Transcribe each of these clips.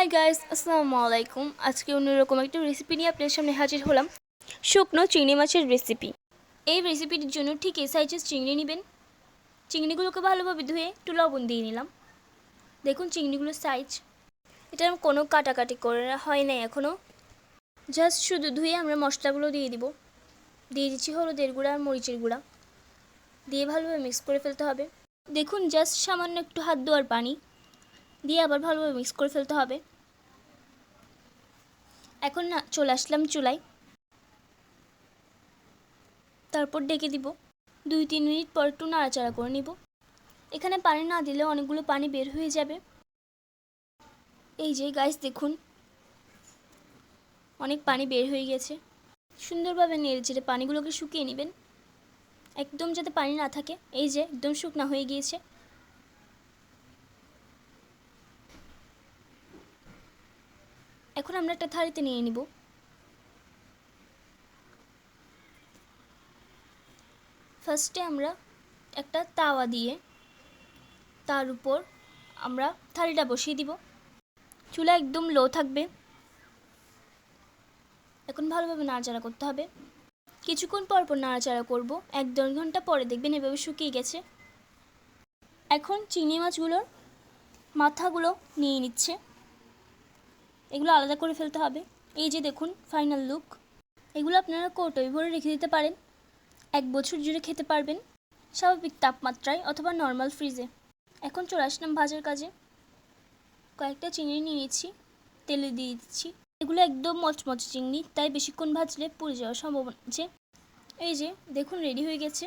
Hi guys, আসসালামু আলাইকুম। আজকে অন্যরকম একটা রেসিপি নিয়ে আপনাদের সামনে হাজির হলাম। শুকনো চিংড়ি মাছের রেসিপি। এই রেসিপিটির জন্য ঠিক এই সাইজের চিংড়ি নেবেন। চিংড়িগুলোকে ভালোভাবে ধুয়ে একটু লবণ দিয়ে নিলাম। দেখুন চিংড়িগুলোর সাইজ। এটা কোনো কাটাকাটি করে হয় নাই এখনও, জাস্ট শুধু ধুয়ে আমরা মশলাগুলো দিয়ে দিব। দিয়ে দিচ্ছি হলুদের গুঁড়া আর মরিচের গুঁড়া, দিয়ে ভালোভাবে মিক্স করে ফেলতে হবে। দেখুন জাস্ট সামান্য একটু হাত ধোয়ার পানি দিয়ে আবার ভালোভাবে মিক্স করে ফেলতে হবে। এখন না চলে আসলাম চুলায়, তারপর ডেকে দিব। 2-3 মিনিট পর একটু নাড়াচাড়া করে নিব। এখানে পানি না দিলে অনেকগুলো পানি বের হয়ে যাবে। এই যে গাইস দেখুন, অনেক পানি বের হয়ে গেছে। সুন্দরভাবে নেড়ে চেড়ে পানিগুলোকে শুকিয়ে নেবেন, একদম যাতে পানি না থাকে। এই যে একদম শুকনা হয়ে গিয়েছে। এখন আমরা একটা থালিতে নিয়ে নিব। ফার্স্টে আমরা একটা তাওয়া দিয়ে তার উপর আমরা থালিটা বসিয়ে দিব। চুলা একদম লো থাকবে। এখন ভালোভাবে নাড়াচাড়া করতে হবে। কিছুক্ষণ পর পর নাড়াচাড়া করব। 1-1.5 ঘন্টা পরে দেখবেন এভাবে শুকিয়ে গেছে। এখন চিংড়ি মাছগুলোর মাথাগুলো নিয়ে নিচ্ছে, এগুলো আলাদা করে ফেলতে হবে। এই যে দেখুন ফাইনাল লুক। এগুলো আপনারা কৌটোয় ভরে রেখে দিতে পারেন, 1 বছর জুড়ে খেতে পারবেন, স্বাভাবিক তাপমাত্রায় অথবা নর্মাল ফ্রিজে। এখন চলে আসলাম ভাজার কাজে। কয়েকটা চিংড়ি নিয়ে নিচ্ছি, তেলে দিয়ে দিচ্ছি। এগুলো একদম মচমচে চিংড়ি, তাই বেশিক্ষণ ভাজলে পুড়ে যাওয়ার সম্ভাবনা আছে। এই যে দেখুন রেডি হয়ে গেছে।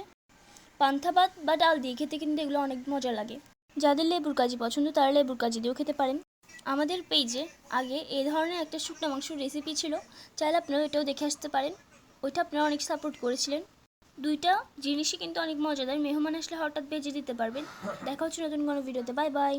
পান্তা ভাত বা ডাল দিয়ে খেতে কিন্তু এগুলো অনেক মজা লাগে। যাদের লেবুর কাজি পছন্দ তারা লেবুর কাজি দিয়েও খেতে পারেন। আমাদের পেজে আগে এই ধরনের একটা শুকনো মাংসের রেসিপি ছিল, চাইলে আপনারা ওইটাও দেখে আসতে পারেন। ওইটা আপনারা অনেক সাপোর্ট করেছিলেন। দুইটা জিনিসই কিন্তু অনেক মজাদার, মেহমান আসলে হঠাৎ ভেজে দিতে পারবেন। দেখা হচ্ছে নতুন কোনো ভিডিওতে। Bye bye.